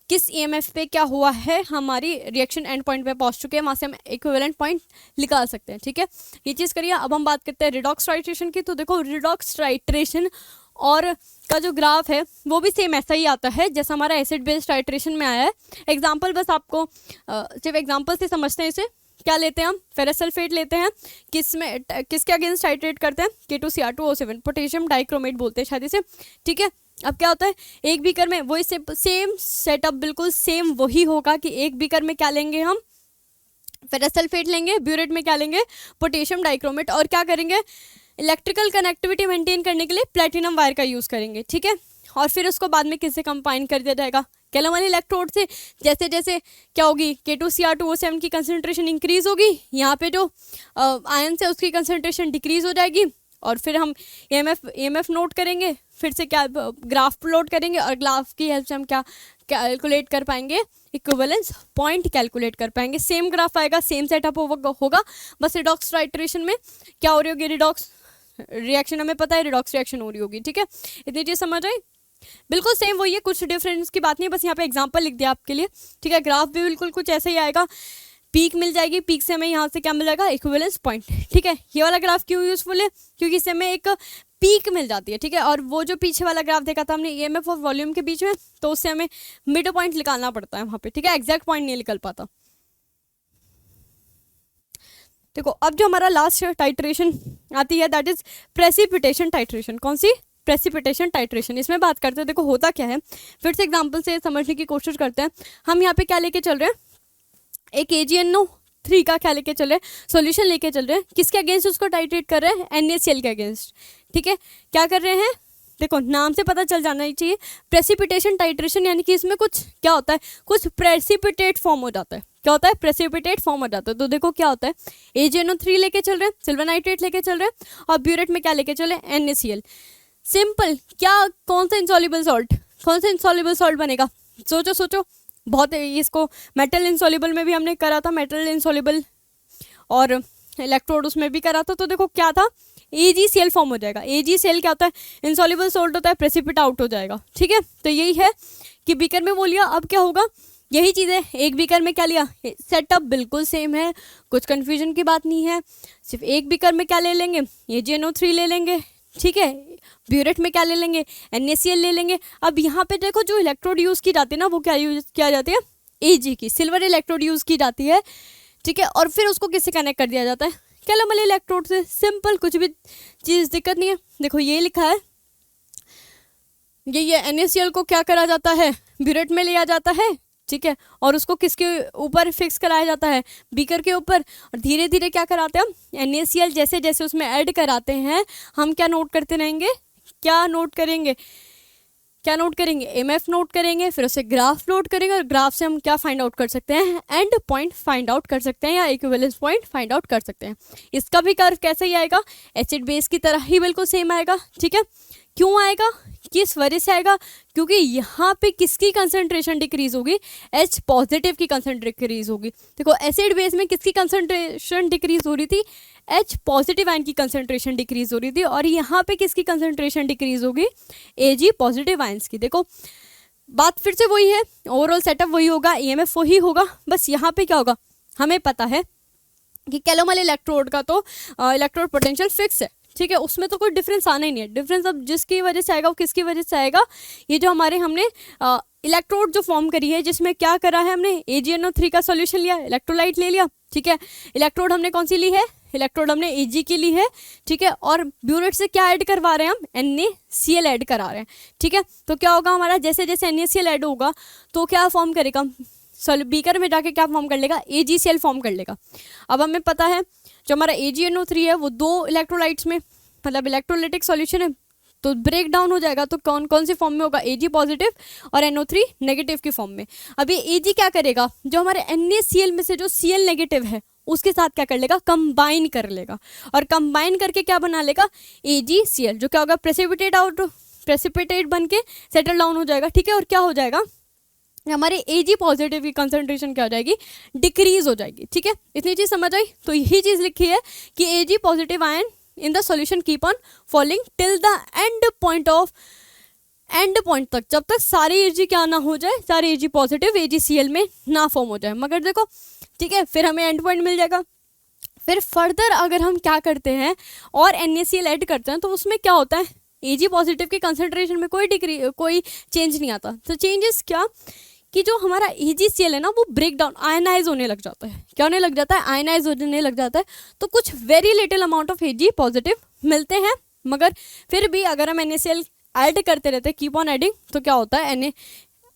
किस EMF पे क्या हुआ है, हमारी रिएक्शन एंड पॉइंट पे पहुंच चुके हैं, वहाँ से हम इक्विवेलेंट पॉइंट निकाल सकते हैं। ठीक है, ये चीज़ करिए। अब हम बात करते हैं रिडॉक्स टाइट्रेशन की। तो देखो रिडॉक्स टाइट्रेशन और का जो ग्राफ है वो भी सेम ऐसा ही आता है जैसा हमारा एसिड बेस्ड टाइट्रेशन में आया है। एग्जाम्पल बस आपको सिर्फ एग्जाम्पल से समझते हैं इसे। क्या लेते हैं हम, फेरस सल्फेट लेते हैं, किसके अगेंस्ट टाइट्रेट करते हैं, K2Cr2O7, पोटेशियम डाइक्रोमेट बोलते हैं शायद इसे। ठीक है, अब क्या होता है, एक बीकर में वही सेम सेटअप, बिल्कुल सेम वही होगा कि एक बीकर में क्या लेंगे हम, फेरस सल्फेट लेंगे, ब्यूरेट में क्या लेंगे, पोटेशियम डाइक्रोमेट, और क्या करेंगे, इलेक्ट्रिकल कनेक्टिविटी मेंटेन करने के लिए प्लेटिनम वायर का यूज़ करेंगे। ठीक है, और फिर उसको बाद में किससे कंबाइन कर दिया जाएगा, कैल्विन इलेक्ट्रोड से। जैसे जैसे क्या होगी, K2Cr2O7 की कंसंट्रेशन इंक्रीज होगी, यहाँ पे जो आयन से उसकी कंसंट्रेशन डिक्रीज हो जाएगी, और फिर हम EMF नोट करेंगे, फिर से क्या ग्राफ प्लॉट करेंगे, और ग्राफ की हेल्प से हम क्या कैलकुलेट कर पाएंगे, इक्विवेलेंस पॉइंट कैलकुलेट कर पाएंगे। सेम ग्राफ आएगा, सेम सेटअप होगा, बस रिडॉक्स टाइट्रेशन में क्या हो रही होगी, रिडॉक्स रिएक्शन हमें पता है, रिडॉक्स रिएक्शन हो रही होगी। ठीक है, इतनी चीज़ समझ आई, बिल्कुल सेम वही है, कुछ डिफरेंस की बात नहीं, बस यहाँ पे एग्जांपल लिख दिया आपके लिए। ठीक है, ग्राफ भी बिल्कुल कुछ ऐसे ही आएगा, पीक मिल जाएगी, पीक से हमें यहाँ से क्या मिल जाएगा, इक्विवेलेंस पॉइंट। ठीक है, ये वाला ग्राफ क्यों यूजफुल है, क्योंकि इससे हमें एक पीक मिल जाती है। ठीक है, और वो जो पीछे वाला ग्राफ देखा था हमने EMF और वॉल्यूम के बीच में, तो उससे हमें मिड पॉइंट निकालना पड़ता है वहाँ पे। ठीक है, एग्जैक्ट पॉइंट नहीं निकल पाता। देखो अब जो हमारा लास्ट टाइट्रेशन आती है दैट इज प्रेसिपिटेशन टाइट्रेशन। कौन सी, प्रेसिपिटेशन टाइट्रेशन। इसमें बात करते हैं, देखो होता क्या है, फिर से एग्जांपल से समझने की कोशिश करते हैं। हम यहाँ पे क्या लेके चल रहे हैं, एक AgNO3 का क्या लेके चल रहे हैं, सॉल्यूशन लेके चल रहे हैं, किसके अगेंस्ट उसको टाइट्रेट कर रहे हैं, NaCl के अगेंस्ट। ठीक है, क्या कर रहे हैं, देखो नाम से पता चल जाना ही चाहिए, प्रेसिपिटेशन टाइट्रेशन यानी कि इसमें कुछ क्या होता है, कुछ प्रेसिपिटेट फॉर्म हो जाता है। क्या होता है, प्रेसिपिटेट फॉर्म हो जाता है। तो देखो क्या होता है, AgNO3 लेके चल रहे हैं, सिल्वर नाइट्रेट लेके चल रहे हैं, और ब्यूरेट में क्या लेके चले, NaCl। सिंपल, क्या कौन सा इंसॉल्युबल सॉल्ट, कौन सा इंसॉल्युबल सॉल्ट बनेगा, सोचो, बहुत इसको मेटल इंसॉल्युबल में भी हमने करा था, मेटल इंसॉल्युबल और इलेक्ट्रोड उसमें भी करा था। तो देखो क्या था, AgCl फॉर्म हो जाएगा। AgCl क्या होता है, इंसॉल्युबल सॉल्ट होता है, प्रेसिपिट आउट हो जाएगा। ठीक है, तो यही है कि बीकर में वो लिया, अब क्या होगा, यही चीज़ है, एक बीकर में क्या लिया, सेटअप बिल्कुल सेम है, कुछ कन्फ्यूजन की बात नहीं है। सिर्फ एक बीकर में क्या ले लेंगे, AgNO3 ले लेंगे। ठीक है, ब्यूरेट में क्या ले लेंगे, NaCl ले लेंगे। अब यहाँ पे देखो जो इलेक्ट्रोड यूज़ की जाती है ना, वो क्या यूज किया जाती है, Ag की, सिल्वर इलेक्ट्रोड यूज़ की जाती है। ठीक है, और फिर उसको किससे कनेक्ट कर दिया जाता है, कैल्विन इलेक्ट्रोड से। सिंपल, कुछ भी चीज़ दिक्कत नहीं है। देखो ये लिखा है, ये NaCl को क्या करा जाता है, ब्यूरेट में लिया जाता है। ठीक है, और उसको किसके ऊपर फिक्स कराया जाता है, बीकर के ऊपर, और धीरे धीरे क्या कराते हैं हम, NaCl जैसे जैसे उसमें ऐड कराते हैं, हम क्या नोट करते रहेंगे, क्या नोट करेंगे, EMF नोट करेंगे, फिर उसे ग्राफ प्लॉट करेंगे, और ग्राफ से हम क्या फाइंड आउट कर सकते हैं, एंड पॉइंट फाइंड आउट कर सकते हैं, या इक्विवेलेंस पॉइंट फाइंड आउट कर सकते हैं। इसका भी कर्व कैसे ही आएगा, एसिड बेस की तरह ही बिल्कुल सेम आएगा। ठीक है, क्यों आएगा, किस वजह से आएगा, क्योंकि यहाँ पे किसकी कंसंट्रेशन डिक्रीज होगी, H पॉजिटिव की कंसंट्रेशन डिक्रीज होगी। देखो एसिड बेस में किसकी कंसंट्रेशन डिक्रीज हो रही थी, H पॉजिटिव आयन की कंसंट्रेशन डिक्रीज हो रही थी, और यहाँ पे किसकी कंसंट्रेशन डिक्रीज होगी, Ag पॉजिटिव आयंस की। देखो बात फिर से वही है, ओवरऑल सेटअप वही होगा, EMF वही होगा, बस यहाँ पे क्या होगा, हमें पता है कि कैलोमल इलेक्ट्रोड का तो इलेक्ट्रोड पोटेंशियल फिक्स है, ठीक है, उसमें तो कोई डिफरेंस आना ही नहीं है। डिफरेंस अब जिसकी वजह से आएगा वो किसकी वजह से आएगा, ये जो हमने इलेक्ट्रोड जो फॉर्म करी है जिसमें क्या करा है हमने AgNO3 का सॉल्यूशन लिया, इलेक्ट्रोलाइट ले लिया, ठीक है। इलेक्ट्रोड हमने कौन सी ली है, इलेक्ट्रोड हमने Ag की ली है, ठीक है। और ब्यूरेट से क्या ऐड करवा रहे हैं हम, NaCl ऐड करा रहे हैं, ठीक है। तो क्या होगा हमारा, जैसे जैसे NaCl ऐड होगा तो क्या फॉर्म करेगा, बीकर में जाके क्या फॉर्म कर लेगा, AgCl फॉर्म कर लेगा। अब हमें पता है जो हमारा AgNO3 है वो 2 इलेक्ट्रोलाइट्स में मतलब इलेक्ट्रोलाइटिक सॉल्यूशन है, तो ब्रेक डाउन हो जाएगा तो कौन कौन सी फॉर्म में होगा, Ag पॉजिटिव और NO3 नेगेटिव की फॉर्म में। अभी Ag क्या करेगा, जो हमारे NaCl में से जो Cl नेगेटिव है उसके साथ क्या कर लेगा, कंबाइन कर लेगा, और कंबाइन करके क्या बना लेगा, AgCl, जो क्या होगा, प्रेसिपिटेट बन के सेटल डाउन हो जाएगा, ठीक है। और क्या हो जाएगा, हमारे Ag पॉजिटिव की कंसंट्रेशन क्या हो जाएगी, डिक्रीज हो जाएगी, ठीक है। इतनी चीज़ समझ आई। तो यही चीज़ लिखी है कि Ag positive ion in the solution keep on falling till the end point तक, जब तक सारे Ag क्या ना हो जाए, सारे Ag पॉजिटिव AgCl में ना फॉर्म हो जाए। मगर देखो, ठीक है, फिर हमें एंड पॉइंट मिल जाएगा। फिर फर्दर अगर हम क्या करते हैं और NaCl ऐड करते हैं तो उसमें क्या होता है, Ag पॉजिटिव की कंसंट्रेशन में कोई चेंज नहीं आता। तो चेंजेस क्या कि जो हमारा AgCl है ना वो ब्रेक डाउन आयनाइज होने लग जाता है। क्या होने लग जाता है, आयनाइज होने लग जाता है। तो कुछ very little amount of Ag positive मिलते हैं, मगर फिर भी अगर हम NaCl ऐड करते रहते हैं, कीप ऑन एडिंग, तो क्या होता है,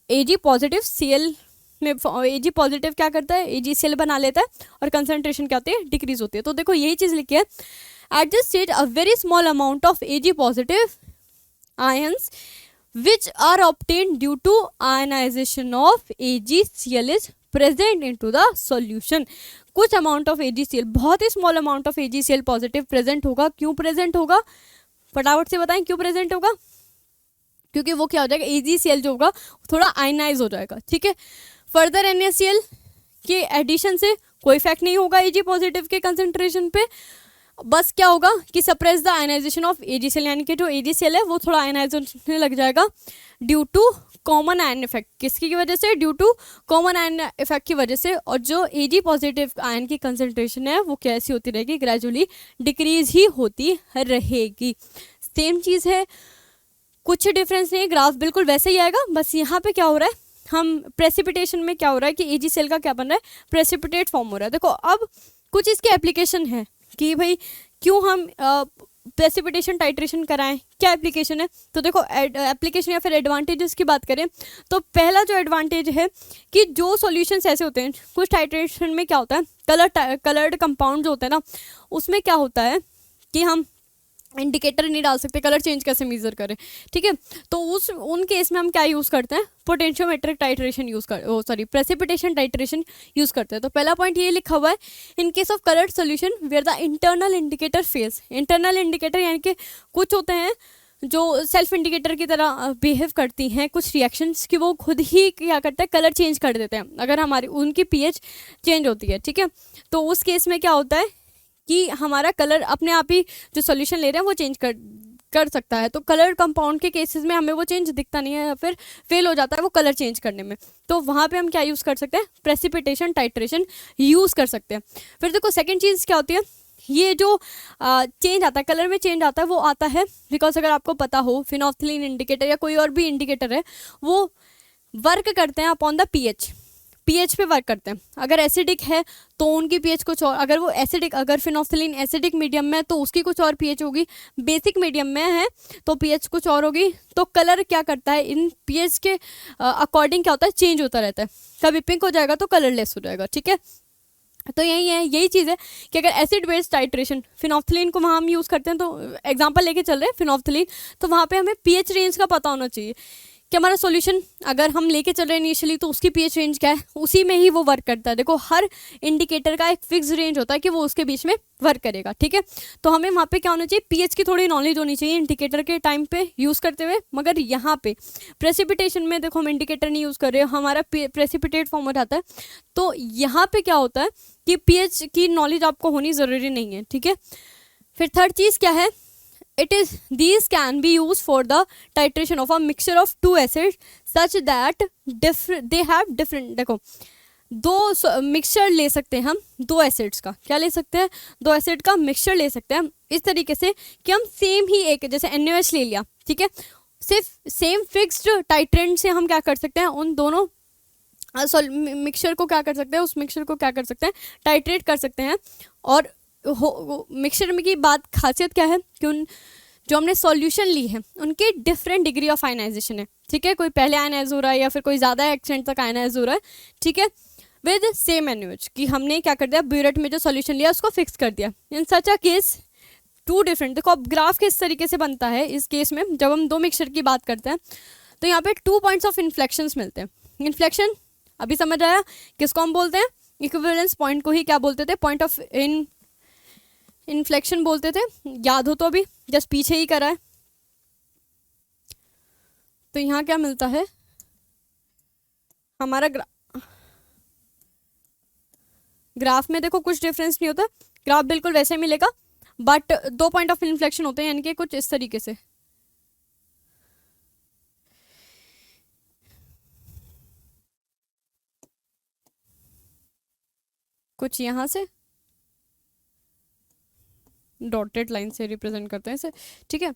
Ag पॉजिटिव Cl में Ag पॉजिटिव क्या करता है, AgCl बना लेता है और कंसंट्रेशन क्या होती है, डिक्रीज होती है। तो देखो यही चीज़ लिखी है, at this stage a very small amount of Ag positive ions which are obtained due to ionization of AgCl is present into the solution। कुछ अमाउंट ऑफ AgCl, बहुत ही small amount of AgCl positive present होगा। क्यों present होगा, फटाफट से बताएं क्यों प्रेजेंट होगा, क्योंकि वो क्या हो जाएगा, AgCl जो होगा थोड़ा आयनाइज हो जाएगा, ठीक है। फर्दर NaCl के एडिशन से कोई इफेक्ट नहीं होगा Ag पॉजिटिव के कंसंट्रेशन पे, बस क्या होगा कि suppress the ionization of AgCl, यानी कि जो AgCl है वो थोड़ा आयनाइज होने लग जाएगा due to common ion effect. किसकी वजह से, due to common ion effect की वजह से। और जो Ag पॉजिटिव आयन की कंसंट्रेशन है वो कैसी होती रहेगी, ग्रेजुअली डिक्रीज ही होती रहेगी। सेम चीज़ है, कुछ डिफरेंस नहीं, ग्राफ बिल्कुल वैसे ही आएगा। बस यहाँ पे क्या हो रहा है, हम प्रेसिपिटेशन में क्या हो रहा है कि AgCl का क्या बन रहा है, प्रेसिपिटेट फॉर्म हो रहा है। देखो अब कुछ इसके एप्लीकेशन है कि भाई क्यों हम प्रेसिपिटेशन टाइट्रेशन कराएं, क्या एप्लीकेशन है। तो देखो एप्लीकेशन या फिर एडवांटेजेस की बात करें तो पहला जो एडवांटेज है कि जो सॉल्यूशंस ऐसे होते हैं, कुछ टाइट्रेशन में क्या होता है, कलर्ड कंपाउंड जो होता है ना, उसमें क्या होता है कि हम इंडिकेटर नहीं डाल सकते, कलर चेंज कैसे मेजर करें, ठीक है। तो उन केस में हम क्या यूज़ करते हैं, potentiometric titration precipitation titration use करते हैं। तो पहला पॉइंट ये लिखा हुआ है, in case of coloured solution where the internal indicator fails. Internal indicator यानी कि कुछ होते हैं जो सेल्फ इंडिकेटर की तरह बिहेव करती हैं, कुछ रिएक्शंस कि वो खुद ही क्या करते हैं, कलर चेंज कर देते हैं अगर हमारी उनकी pH चेंज होती है, ठीक है। तो उस केस में क्या होता है कि हमारा कलर अपने आप ही जो सॉल्यूशन ले रहे हैं वो चेंज कर सकता है। तो कलर कंपाउंड के केसेस में हमें वो चेंज दिखता नहीं है या फिर फेल हो जाता है वो कलर चेंज करने में। तो वहाँ पे हम क्या यूज़ कर सकते हैं, प्रेसिपिटेशन टाइट्रेशन यूज़ कर सकते हैं। फिर देखो सेकंड चीज़ क्या होती है, ये जो चेंज आता है, कलर में चेंज आता है, वो आता है बिकॉज अगर आपको पता हो फिनोल्फ्थलीन इंडिकेटर या कोई और भी इंडिकेटर है वो वर्क करते हैं अपॉन द पीएच पे वर्क करते हैं। अगर एसिडिक है तो उनकी पीएच कुछ और, अगर वो एसिडिक, अगर फिनोल्फ्थलीन एसिडिक मीडियम में है तो उसकी कुछ और पीएच होगी, बेसिक मीडियम में है तो पीएच कुछ और होगी। तो कलर क्या करता है, इन पीएच के अकॉर्डिंग क्या होता है, चेंज होता रहता है। कभी पिंक हो जाएगा तो कलरलेस हो जाएगा, ठीक है। तो यही चीज़ है कि अगर एसिड बेस टाइट्रेशन, फिनोल्फ्थलीन को वहाँ हम यूज़ करते हैं, तो एग्जांपल लेके चल रहे हैं फिनोल्फ्थलीन, तो वहाँ पे हमें पीएच रेंज का पता होना चाहिए कि हमारा सॉल्यूशन अगर हम लेके चल रहे हैं इनिशियली तो उसकी पीएच रेंज क्या है, उसी में ही वो वर्क करता है। देखो हर इंडिकेटर का एक फिक्स रेंज होता है कि वो उसके बीच में वर्क करेगा, ठीक है। तो हमें वहाँ पे क्या होना चाहिए, पीएच की थोड़ी नॉलेज होनी चाहिए इंडिकेटर के टाइम पे यूज़ करते हुए। मगर यहाँ पे प्रेसिपिटेशन में देखो हम इंडिकेटर नहीं यूज़ कर रहे, हमारा प्रेसिपिटेट फॉर्म हो जाता है। तो यहाँ पे क्या होता है कि पीएच की नॉलेज आपको होनी ज़रूरी नहीं है, ठीक है। फिर थर्ड चीज़ क्या है, these can be used for the titration of a mixture of two acids such that they have different, देखो दो मिक्सचर ले सकते हैं हम दो एसिड्स का, क्या ले सकते हैं, दो एसिड का मिक्सचर ले सकते हैं इस तरीके से कि हम सेम ही एक जैसे NaOH ले लिया, ठीक है, सिर्फ सेम फिक्स्ड टाइट्रेंट से हम क्या कर सकते हैं, उन दोनों मिक्सचर को क्या कर सकते हैं, उस मिक्सचर को क्या कर सकते हैं, टाइट्रेट कर सकते हैं। और मिक्सचर में की बात खासियत क्या है कि उन जो हमने सॉल्यूशन ली है उनके डिफरेंट डिग्री ऑफ आयनाइजेशन है, ठीक है, कोई पहले आयनाइज हो रहा है या फिर कोई ज़्यादा एक्सटेंट तक आयनाइज हो रहा है, ठीक है, विद सेम NaOH कि हमने क्या कर दिया, ब्यूरेट में जो सॉल्यूशन लिया उसको फिक्स कर दिया। इन सच अ केस टू डिफरेंट, देखो अब ग्राफ किस तरीके से बनता है इस केस में, जब हम दो मिक्सचर की बात करते हैं तो यहाँ पे 2 पॉइंट्स ऑफ इन्फ्लेक्शंस मिलते हैं। इन्फ्लेक्शन अभी समझ आया किसको हम बोलते हैं, इक्विवेलेंस पॉइंट को ही क्या बोलते थे, पॉइंट ऑफ इन्फ्लेक्शन बोलते थे, याद हो तो अभी जस्ट पीछे ही करा है। तो यहाँ क्या मिलता है, हमारा ग्राफ में देखो कुछ डिफरेंस नहीं होता, ग्राफ बिल्कुल वैसे मिलेगा, बट 2 पॉइंट ऑफ इन्फ्लेक्शन होते हैं, यानी कि कुछ इस तरीके से, कुछ यहाँ से डॉटेड लाइन से रिप्रेजेंट करते हैं इसे, ठीक है,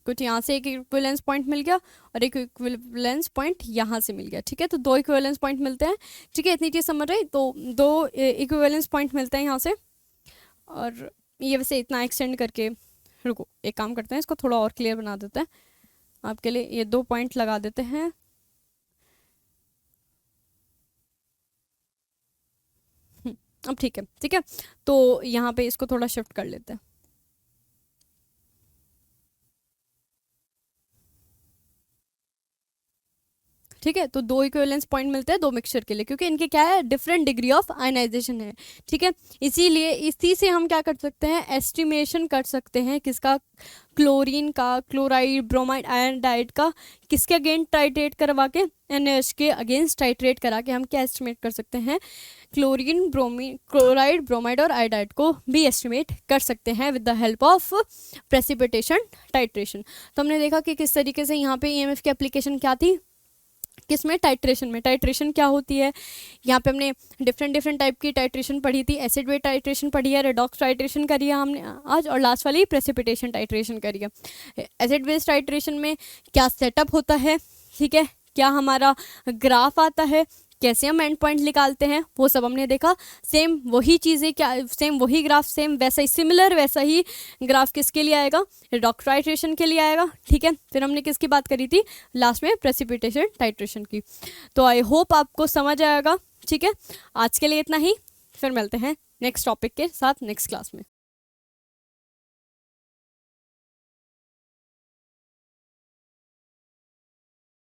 कुछ यहाँ से एक इक्विवेलेंस पॉइंट मिल गया और एक इक्विवेलेंस पॉइंट यहाँ से मिल गया, ठीक है, तो दो इक्विवेलेंस पॉइंट मिलते हैं, ठीक है, इतनी चीज़ समझ रही, तो दो इक्विवेलेंस पॉइंट मिलते हैं यहाँ से। और ये वैसे इतना एक्सटेंड करके, रुको एक काम करते हैं, इसको थोड़ा और क्लियर बना देते हैं आपके लिए, ये 2 पॉइंट लगा देते हैं, अब ठीक है, ठीक है, तो यहाँ पे इसको थोड़ा शिफ्ट कर लेते हैं, ठीक है, तो दो इक्विवेलेंस पॉइंट मिलते हैं दो मिक्सचर के लिए, क्योंकि इनके क्या है, डिफरेंट डिग्री ऑफ आयनाइजेशन है, ठीक है, इसीलिए इसी से हम क्या कर सकते हैं, एस्टिमेशन कर सकते हैं किसका, क्लोरीन का, क्लोराइड, ब्रोमाइड, आयोडाइड का, किसके अगेंस्ट टाइट्रेट करवा के, NaOH के अगेंस्ट टाइट्रेट करा के हम क्या एस्टिमेट कर सकते हैं, क्लोरीन, ब्रोमीन, क्लोराइड, ब्रोमाइड और आयोडाइड को भी एस्टिमेट कर सकते हैं with the help of precipitation titration. तो हमने देखा कि किस तरीके से यहाँ पे EMF की एप्लीकेशन क्या थी, किसमें, टाइट्रेशन में। टाइट्रेशन क्या होती है, यहाँ पे हमने डिफरेंट टाइप की टाइट्रेशन पढ़ी थी, एसिड बेस टाइट्रेशन पढ़ी है, रेडॉक्स टाइट्रेशन करी है हमने आज, और लास्ट वाली प्रेसिपिटेशन टाइट्रेशन करी है। एसिड बेस टाइट्रेशन में क्या सेटअप होता है, ठीक है, क्या हमारा ग्राफ आता है, कैसे हम एंड पॉइंट निकालते हैं, वो सब हमने देखा। सेम वही चीज़ें, क्या सेम वही ग्राफ, सेम वैसा ही सिमिलर वैसा ही ग्राफ किसके लिए आएगा, रेडॉक्स टाइट्रेशन के लिए आएगा, ठीक है। फिर हमने किसकी बात करी थी लास्ट में, प्रेसिपिटेशन टाइट्रेशन की। तो आई होप आपको समझ आएगा, ठीक है। आज के लिए इतना ही, फिर मिलते हैं नेक्स्ट टॉपिक के साथ नेक्स्ट क्लास में।